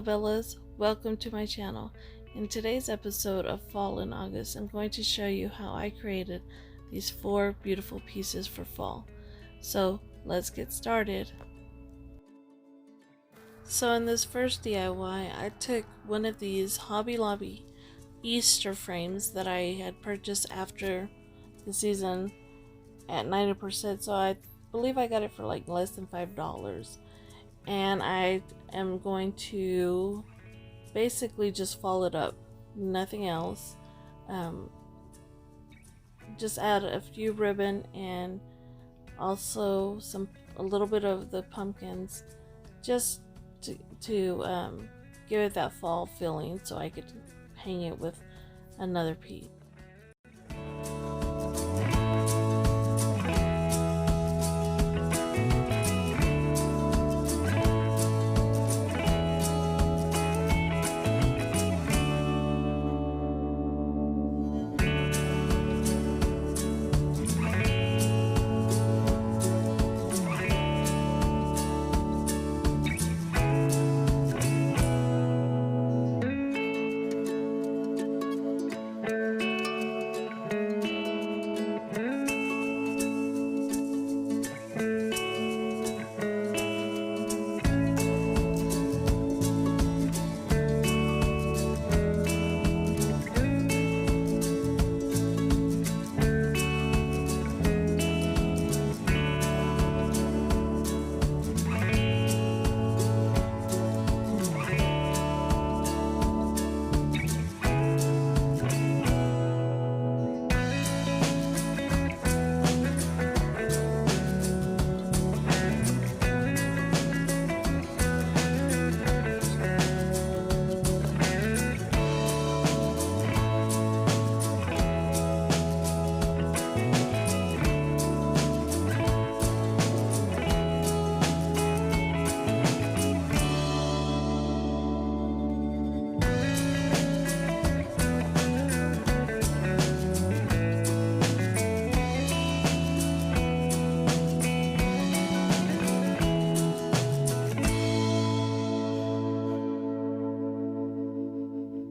Bellas, welcome to my channel. In today's episode of Fall in August, I'm going to show you how I created these 4 beautiful pieces for fall. So let's get started. So in this first DIY, I took one of these Hobby Lobby Easter frames that I had purchased after the season at 90%, so I believe I got it for like less than $5. And I am going to basically just follow it up, nothing else. Just add a few ribbon and also a little bit of the pumpkins, just to give it that fall feeling, so I could hang it with another piece.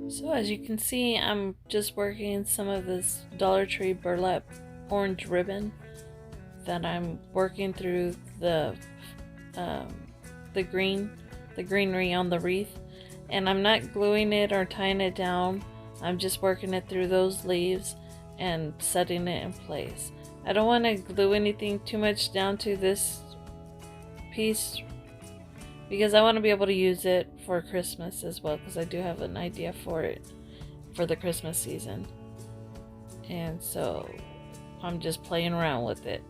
So as you can see, I'm just working some of this Dollar Tree burlap orange ribbon that I'm working through the greenery on the wreath, and I'm not gluing it or tying it down. I'm just working it through those leaves and setting it in place. I don't want to glue anything too much down to this piece, because I want to be able to use it for Christmas as well, because I do have an idea for it for the Christmas season. And so I'm just playing around with it.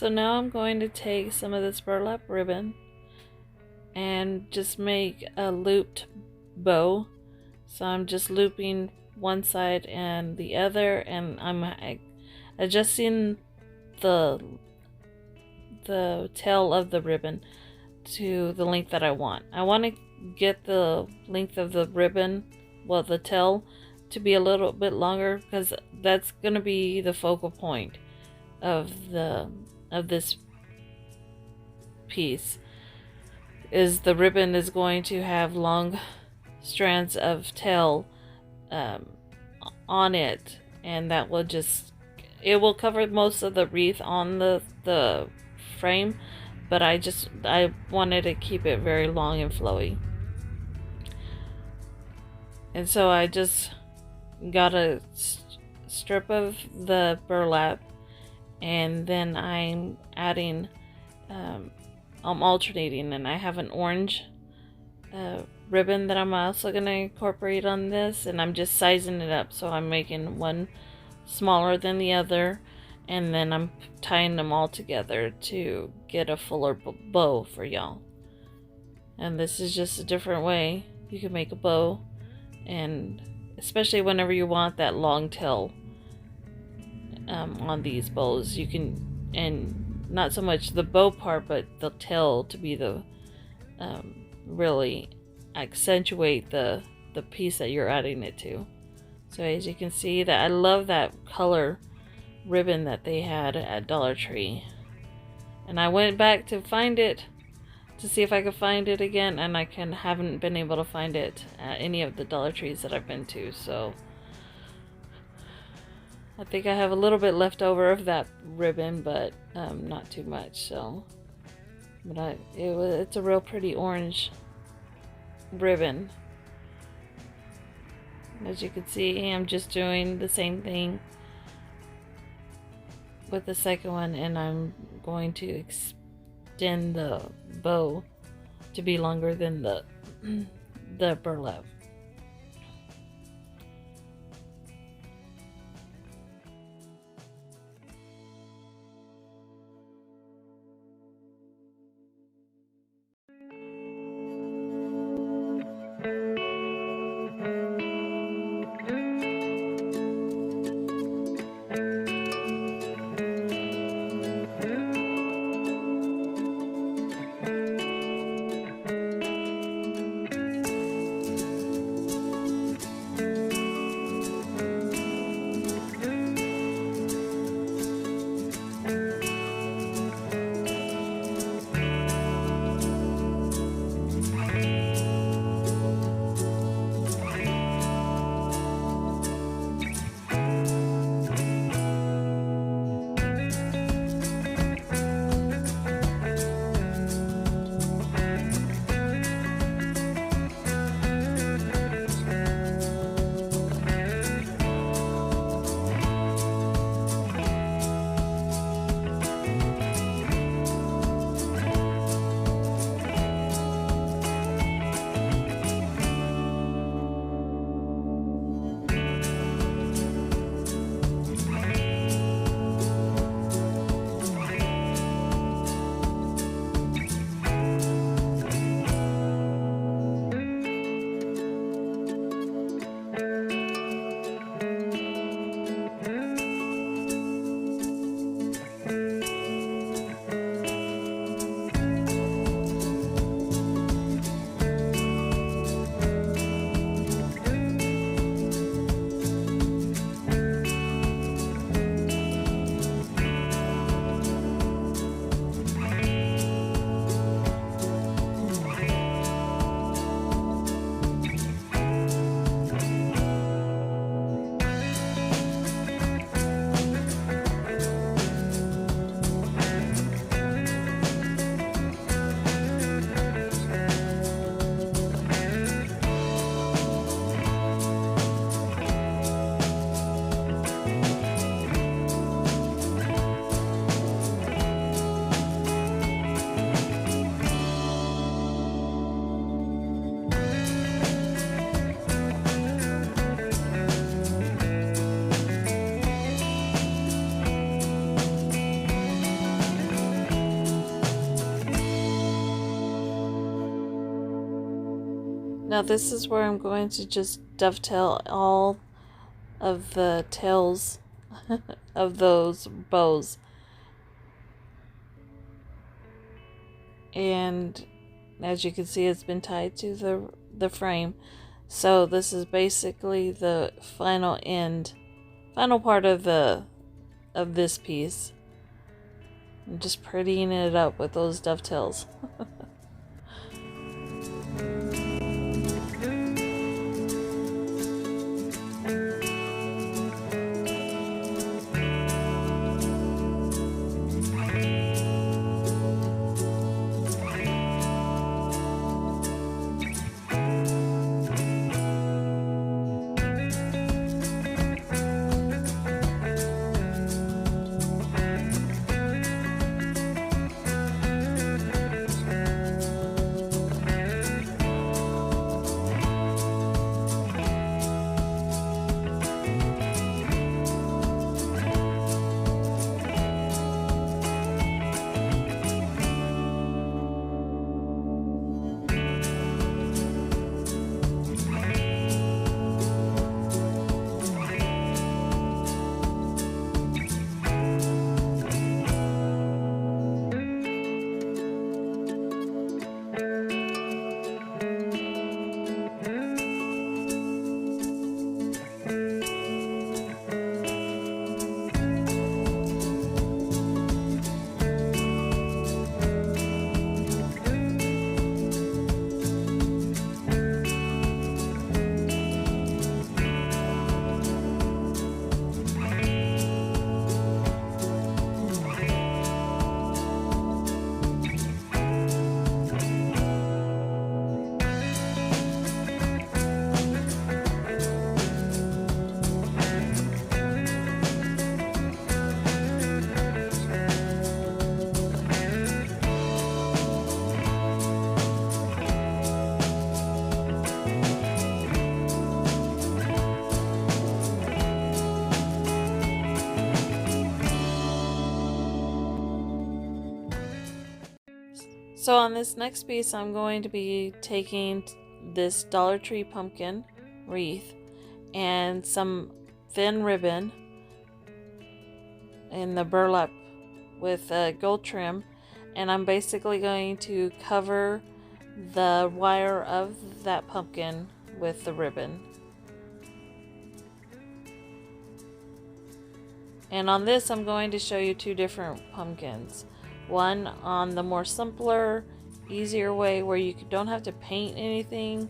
So now I'm going to take some of this burlap ribbon and just make a looped bow. So I'm just looping one side and the other, and I'm adjusting the tail of the ribbon to the length that I want. I want to get the length of the ribbon, well, the tail, to be a little bit longer, because that's going to be the focal point of this piece. Is the ribbon is going to have long strands of tail on it, and that will just, it will cover most of the wreath on the frame, but I wanted to keep it very long and flowy. And so I just got a strip of the burlap, and then I'm adding, I'm alternating, and I have an orange ribbon that I'm also going to incorporate on this, and I'm just sizing it up. So I'm making one smaller than the other, and then I'm tying them all together to get a fuller bow for y'all. And this is just a different way you can make a bow, and especially whenever you want that long tail on these bows, you can, and not so much the bow part, but the tail to be the really accentuate the piece that you're adding it to. So as you can see, that I love that color ribbon that they had at Dollar Tree, and I went back to find it to see if I could find it again, and I haven't been able to find it at any of the Dollar Trees that I've been to. So I think I have a little bit left over of that ribbon, but not too much. So, but it's a real pretty orange ribbon. As you can see, I'm just doing the same thing with the second one, and I'm going to extend the bow to be longer than the burlap. Now this is where I'm going to just dovetail all of the tails of those bows. And as you can see, it's been tied to the frame. So this is basically the final part of this piece. I'm just prettying it up with those dovetails. So on this next piece, I'm going to be taking this Dollar Tree pumpkin wreath and some thin ribbon in the burlap with gold trim, and I'm basically going to cover the wire of that pumpkin with the ribbon. And on this, I'm going to show you two different pumpkins. One on the more simpler, easier way where you don't have to paint anything,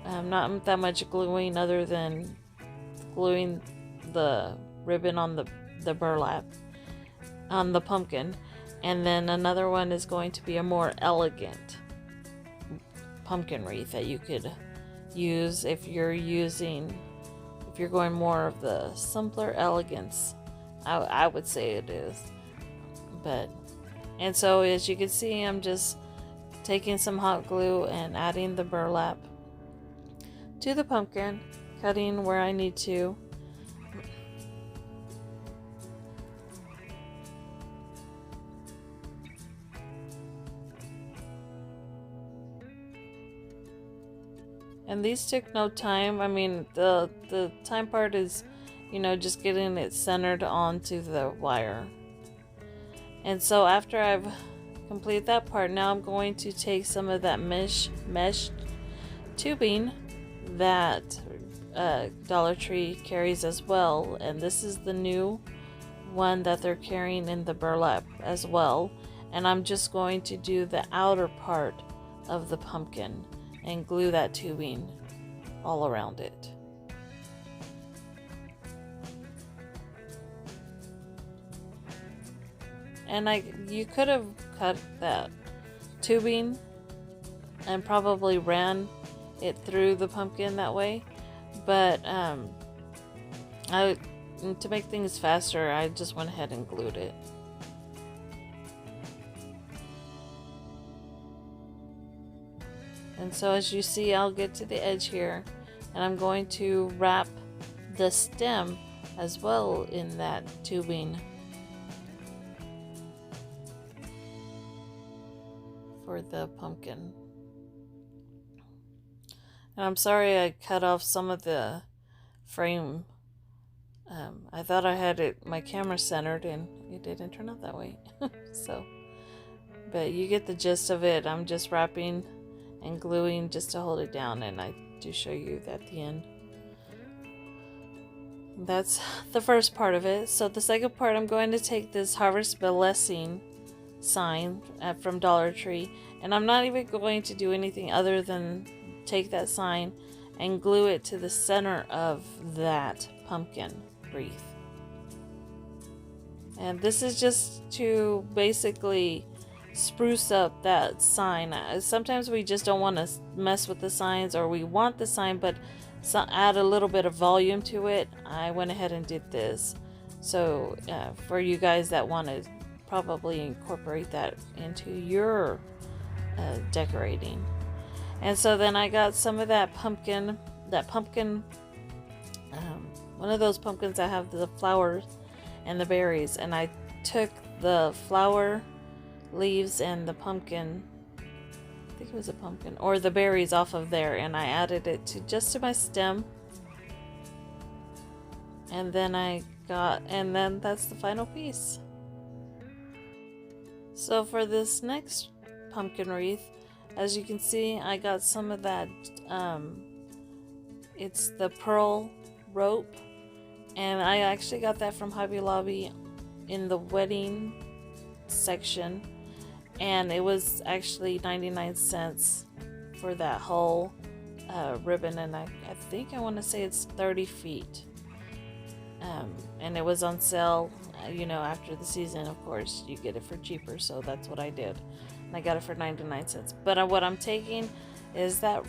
not that much gluing other than gluing the ribbon on the burlap on the pumpkin. And then another one is going to be a more elegant pumpkin wreath that you could use if you're going more of the simpler elegance. I would say it is. And so as you can see, I'm just taking some hot glue and adding the burlap to the pumpkin, cutting where I need to. And these took no time. I mean, the time part is, just getting it centered onto the wire. And so after I've completed that part, now I'm going to take some of that mesh tubing that Dollar Tree carries as well. And this is the new one that they're carrying in the burlap as well. And I'm just going to do the outer part of the pumpkin and glue that tubing all around it. And you could have cut that tubing and probably ran it through the pumpkin that way, but to make things faster, I just went ahead and glued it. And so as you see, I'll get to the edge here, and I'm going to wrap the stem as well in that tubing for the pumpkin. And I'm sorry I cut off some of the frame. I thought I had my camera centered and it didn't turn out that way. So, but you get the gist of it. I'm just wrapping and gluing just to hold it down, and I do show you at the end. That's the first part of it. So the second part, I'm going to take this Harvest Blessing sign from Dollar Tree, and I'm not even going to do anything other than take that sign and glue it to the center of that pumpkin wreath. And this is just to basically spruce up that sign. Sometimes we just don't want to mess with the signs, or we want the sign but add a little bit of volume to it. I went ahead and did this. So for you guys that want to probably incorporate that into your decorating. And so then I got some of that pumpkin, one of those pumpkins that have the flowers and the berries, and I took the flower leaves and the pumpkin, I think it was a pumpkin, or the berries off of there, and I added it to my stem. And then that's the final piece. So for this next pumpkin wreath, as you can see, I got some of that, it's the pearl rope, and I actually got that from Hobby Lobby in the wedding section, and it was actually 99 cents for that whole ribbon, and I think I want to say it's 30 feet, and it was on sale, after the season. Of course you get it for cheaper, so that's what I did, and I got it for 99 cents. But what I'm taking is that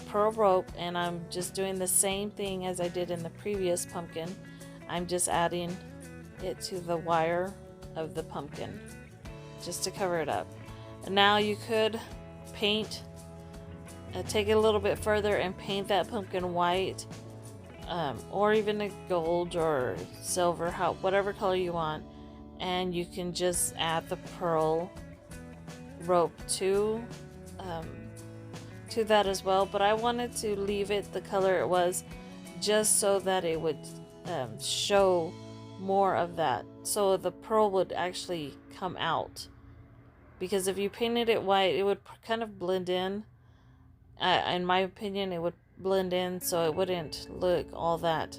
pearl rope, and I'm just doing the same thing as I did in the previous pumpkin. I'm just adding it to the wire of the pumpkin just to cover it up. And now you could paint, take it a little bit further and paint that pumpkin white, or even a gold or silver, whatever color you want, and you can just add the pearl rope to that as well. But I wanted to leave it the color it was, just so that it would show more of that, so the pearl would actually come out, because if you painted it white, it would kind of blend in. In my opinion, it would blend in, so it wouldn't look all that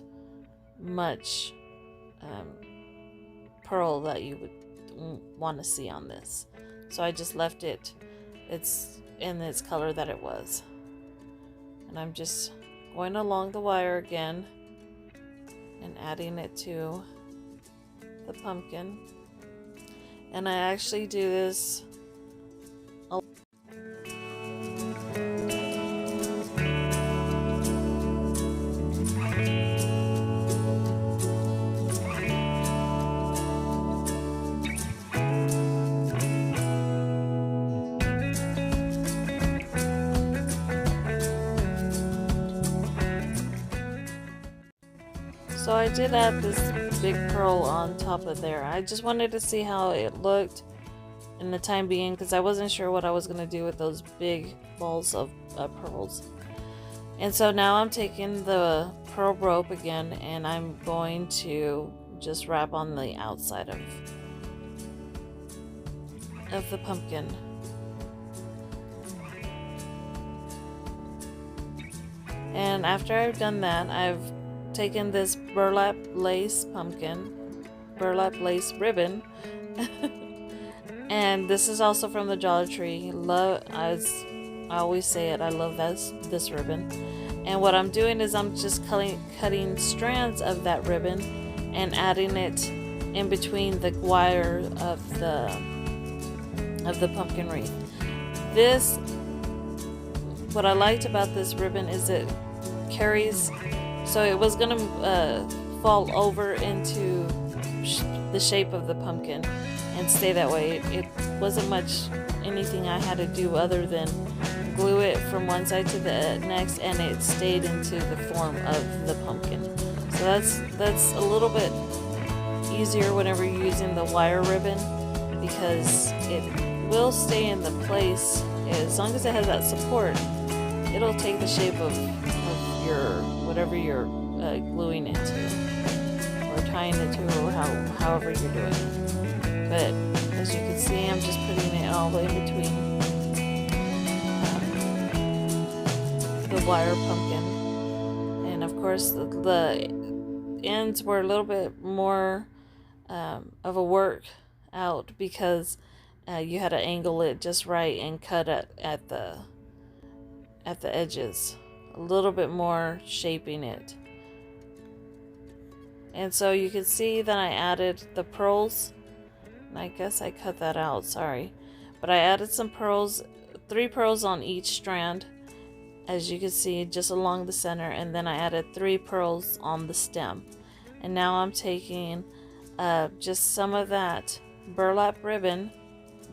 much pearl that you would want to see on this. So I just left it in its color that it was, and I'm just going along the wire again and adding it to the pumpkin. And I actually do this So I did add this big pearl on top of there. I just wanted to see how it looked in the time being, because I wasn't sure what I was going to do with those big balls of pearls. And so now I'm taking the pearl rope again, and I'm going to just wrap on the outside of the pumpkin. And after I've done that, I've taken this burlap lace ribbon and this is also from the Dollar Tree. As I always say it, I love this ribbon. And what I'm doing is I'm just cutting strands of that ribbon and adding it in between the wire of the pumpkin wreath. What I liked about this ribbon is it carries. So it was going to fall over into the shape of the pumpkin and stay that way. It wasn't much anything I had to do other than glue it from one side to the next, and it stayed into the form of the pumpkin. So that's a little bit easier whenever you're using the wire ribbon, because it will stay in the place as long as it has that support. it'll take the shape of your whatever you're gluing it to, or tying it to, or however you're doing it. But as you can see, I'm just putting it all the way in between the wire pumpkin, and of course the ends were a little bit more of a work out because you had to angle it just right and cut it at the edges, a little bit more, shaping it. And so you can see that I added the pearls, and I guess I cut that out, sorry, but I added some pearls, 3 pearls on each strand, as you can see, just along the center, and then I added 3 pearls on the stem. And now I'm taking just some of that burlap ribbon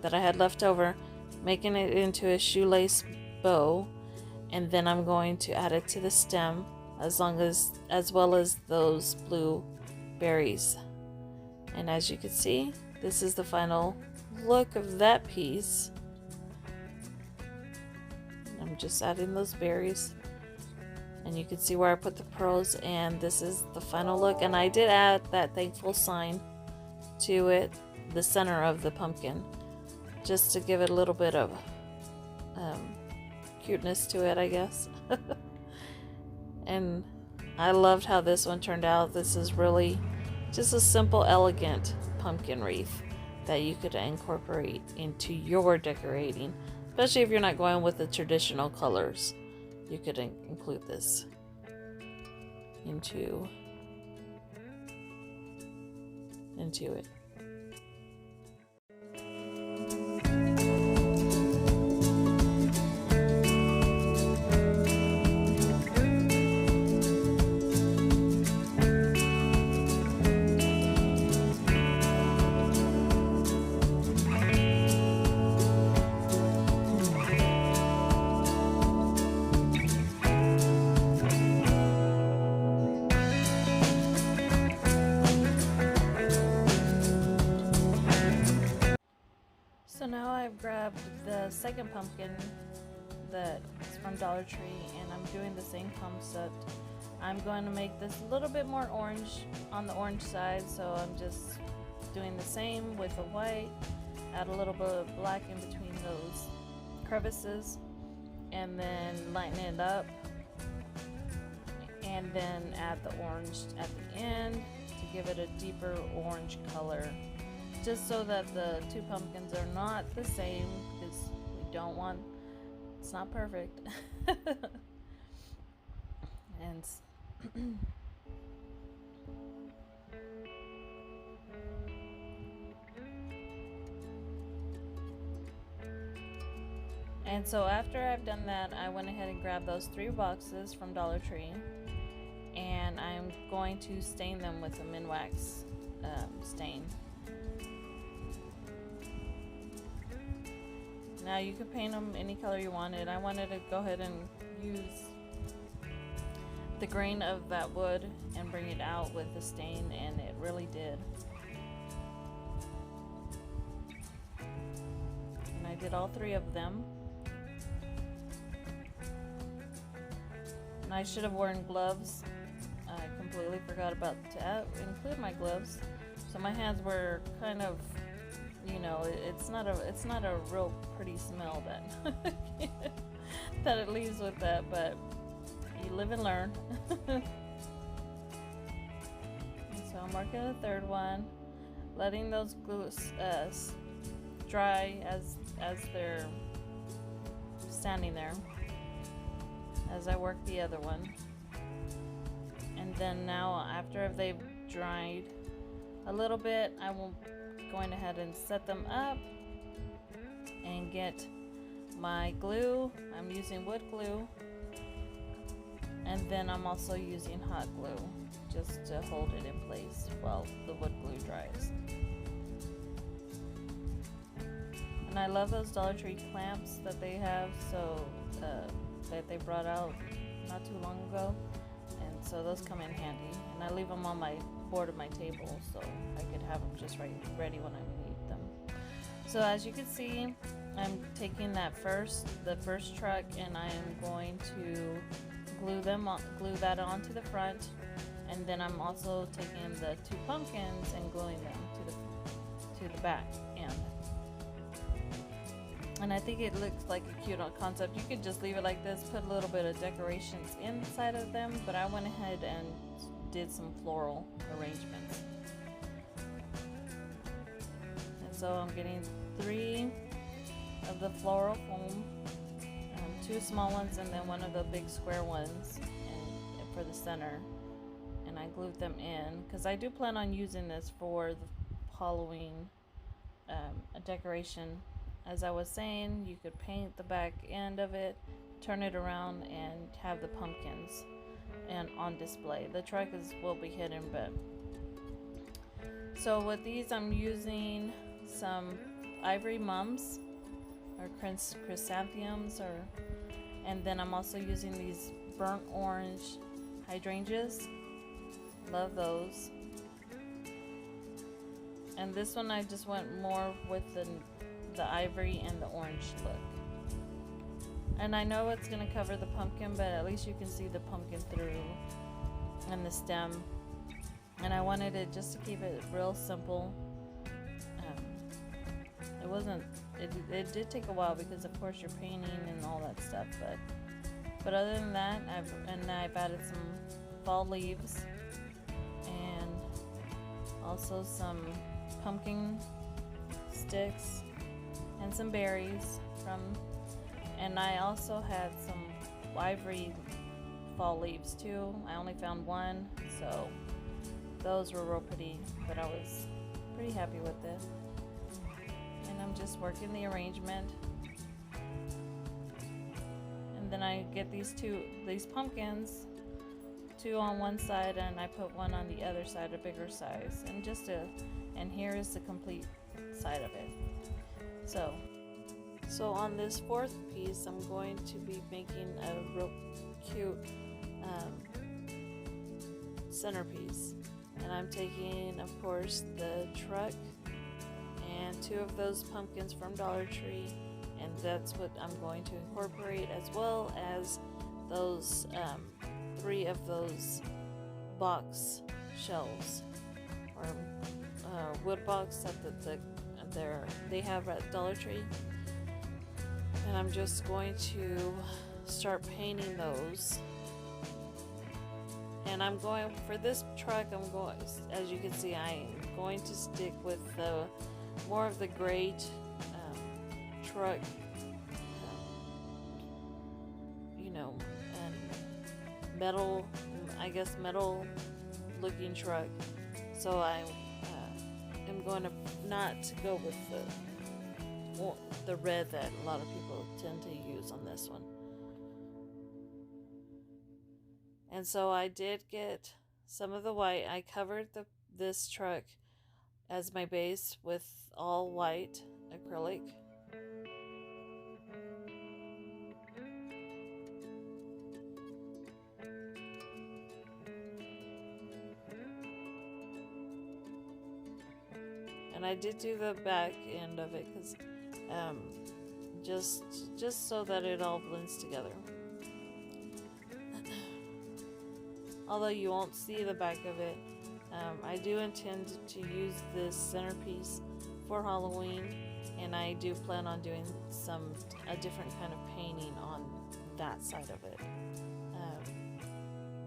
that I had left over, making it into a shoelace bow, and then I'm going to add it to the stem as well as those blue berries. And as you can see, this is the final look of that piece. I'm just adding those berries, and you can see where I put the pearls, and this is the final look. And I did add that thankful sign to it, the center of the pumpkin, just to give it a little bit of cuteness to it, I guess. And I loved how this one turned out. This is really just a simple, elegant pumpkin wreath that you could incorporate into your decorating, especially if you're not going with the traditional colors. You could include this into it. So now I've grabbed the second pumpkin that is from Dollar Tree, and I'm doing the same concept. I'm going to make this a little bit more orange on the orange side, so I'm just doing the same with the white, add a little bit of black in between those crevices, and then lighten it up, and then add the orange at the end to give it a deeper orange color, just so that the 2 pumpkins are not the same, because we don't want, it's not perfect. And so after I've done that, I went ahead and grabbed those 3 boxes from Dollar Tree, and I'm going to stain them with a Minwax stain. Now you could paint them any color you wanted. I wanted to go ahead and use the grain of that wood and bring it out with the stain, and it really did. And I did all 3 of them. And I should have worn gloves. I completely forgot about to include my gloves. So my hands were kind of, you know, it's not a real pretty smell that that it leaves with that, but you live and learn. And so I'm working the 3rd one, letting those glues dry as they're standing there, as I work the other one. And then now, after they've dried a little bit, I will going ahead and set them up and get my glue. I'm using wood glue, and then I'm also using hot glue just to hold it in place while the wood glue dries. And I love those Dollar Tree clamps that they have, so that they brought out not too long ago, and so those come in handy, and I leave them on my board of my table so I could have them just ready when I need them. So as you can see, I'm taking the first truck, and I am going to glue that onto the front, and then I'm also taking the 2 pumpkins and gluing them to the back end. And I think it looks like a cute concept. You could just leave it like this, put a little bit of decorations inside of them, but I went ahead and did some floral arrangements. And so I'm getting 3 of the floral foam, 2 small ones, and then one of the big square ones for the center. And I glued them in because I do plan on using this for the Halloween decoration. As I was saying, you could paint the back end of it, turn it around, and have the pumpkins on display. The truck will be hidden, but so with these I'm using some ivory mums or chrysanthemums, and then I'm also using these burnt orange hydrangeas. Love those. And this one I just went more with the ivory and the orange look. And I know it's going to cover the pumpkin, but at least you can see the pumpkin through and the stem. And I wanted it just to keep it real simple. It did take a while because of course you're painting and all that stuff, but other than that, I've added some fall leaves and also some pumpkin sticks and some berries and I also had some ivory fall leaves too. I only found one, so those were real pretty, but I was pretty happy with it. And I'm just working the arrangement, and then I get these pumpkins, 2 on one side, and I put one on the other side, a bigger size, and here is the complete side of it. So on this 4th piece, I'm going to be making a real cute centerpiece, and I'm taking, of course, the truck and 2 of those pumpkins from Dollar Tree, and that's what I'm going to incorporate, as well as those 3 of those box shelves or wood box that they have at Dollar Tree. And I'm just going to start painting those. And I'm going for this truck. As you can see, I'm going to stick with more of the gray truck, and metal looking truck. So I am going to not go with the red that a lot of people tend to use on this one. And so I did get some of the white. I covered this truck as my base with all white acrylic. And I did do the back end of it because just so that it all blends together. Although you won't see the back of it, I do intend to use this centerpiece for Halloween, and I do plan on doing a different kind of painting on that side of it.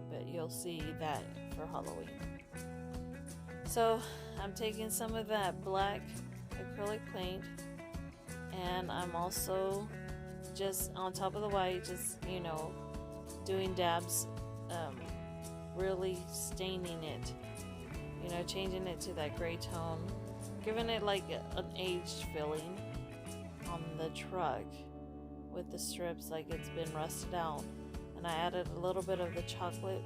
But you'll see that for Halloween. So I'm taking some of that black acrylic paint, and I'm also just on top of the white, just doing dabs, really staining it, changing it to that gray tone, giving it like an aged feeling on the truck with the strips, like it's been rusted out. And I added a little bit of the chocolate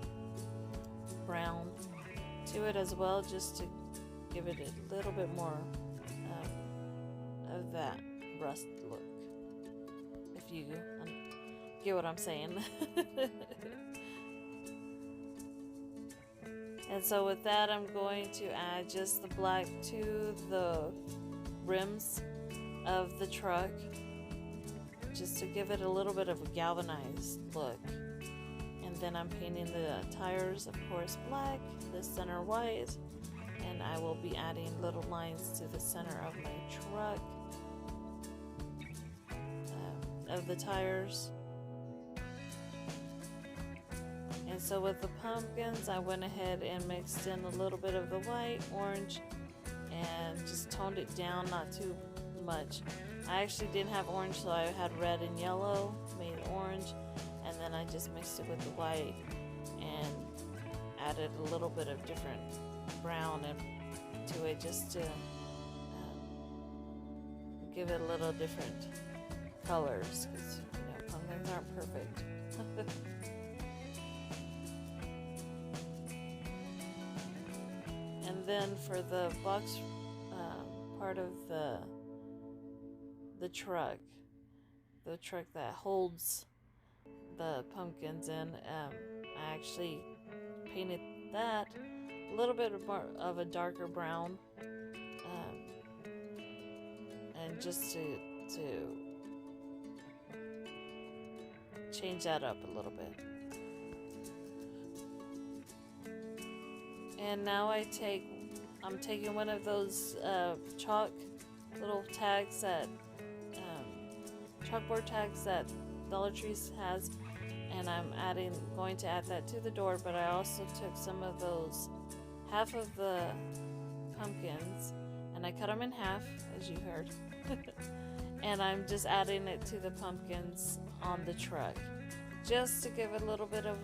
brown to it as well, just to give it a little bit more of that rust look, if you get what I'm saying. And so with that, I'm going to add just the black to the rims of the truck, just to give it a little bit of a galvanized look. And then I'm painting the tires, of course, black, the center white, and I will be adding little lines to the center of my truck, of the tires. And so with the pumpkins, I went ahead and mixed in a little bit of the white, orange, and just toned it down, not too much. I actually didn't have orange, so I had red and yellow, made orange, and then I just mixed it with the white and added a little bit of different brown to it, just to give it a little different colors, because pumpkins aren't perfect. And then for the box part of the truck, that holds the pumpkins in, I actually painted that a little bit more of a darker brown, and just to change that up a little bit. And now I'm taking one of those chalk little tags, that chalkboard tags that Dollar Tree has, and I'm going to add that to the door. But I also took some of those, half of the pumpkins, and I cut them in half, as you heard, and I'm just adding it to the pumpkins on the truck, just to give a little bit of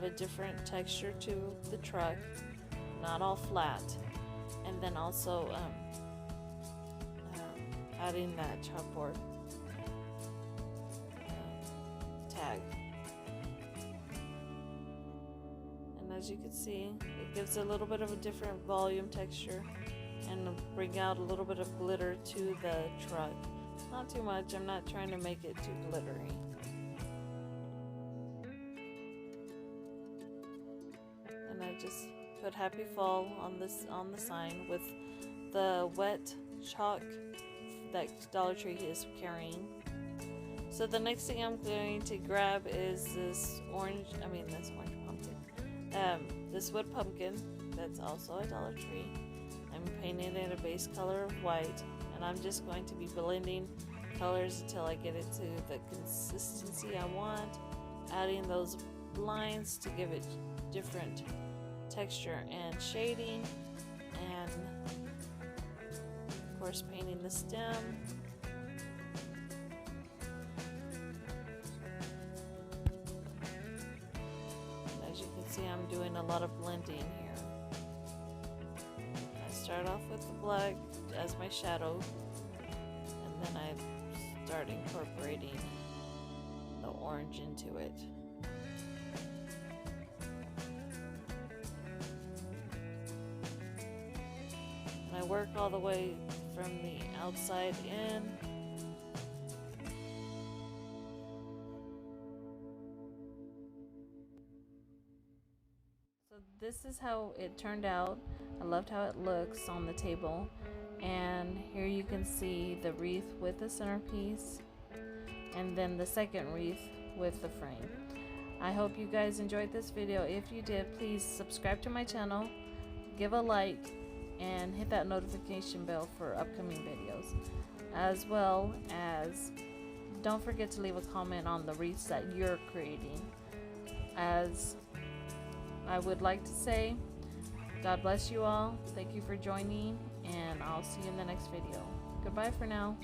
a different texture to the truck, not all flat. And then also adding that chalkboard tag. And as you can see, it gives a little bit of a different volume texture and bring out a little bit of glitter to the truck. Not too much, I'm not trying to make it too glittery. And I just put Happy Fall on the sign with the wet chalk that Dollar Tree is carrying. So the next thing I'm going to grab is this wood pumpkin that's also a Dollar Tree. I'm painting it a base color of white, and I'm just going to be blending colors until I get it to the consistency I want, adding those lines to give it different texture and shading, and of course painting the stem. And as you can see, I'm doing a lot of blending here. I start off with the black as my shadow, and then I start incorporating the orange into it. I work all the way from the outside in. So this is how it turned out. I loved how it looks on the table. And here you can see the wreath with the centerpiece, and then the second wreath with the frame. I hope you guys enjoyed this video. If you did, please subscribe to my channel, give a like, and hit that notification bell for upcoming videos, as well as don't forget to leave a comment on the wreaths that you're creating. As I would like to say, God bless you all. Thank you for joining, and I'll see you in the next video. Goodbye for now.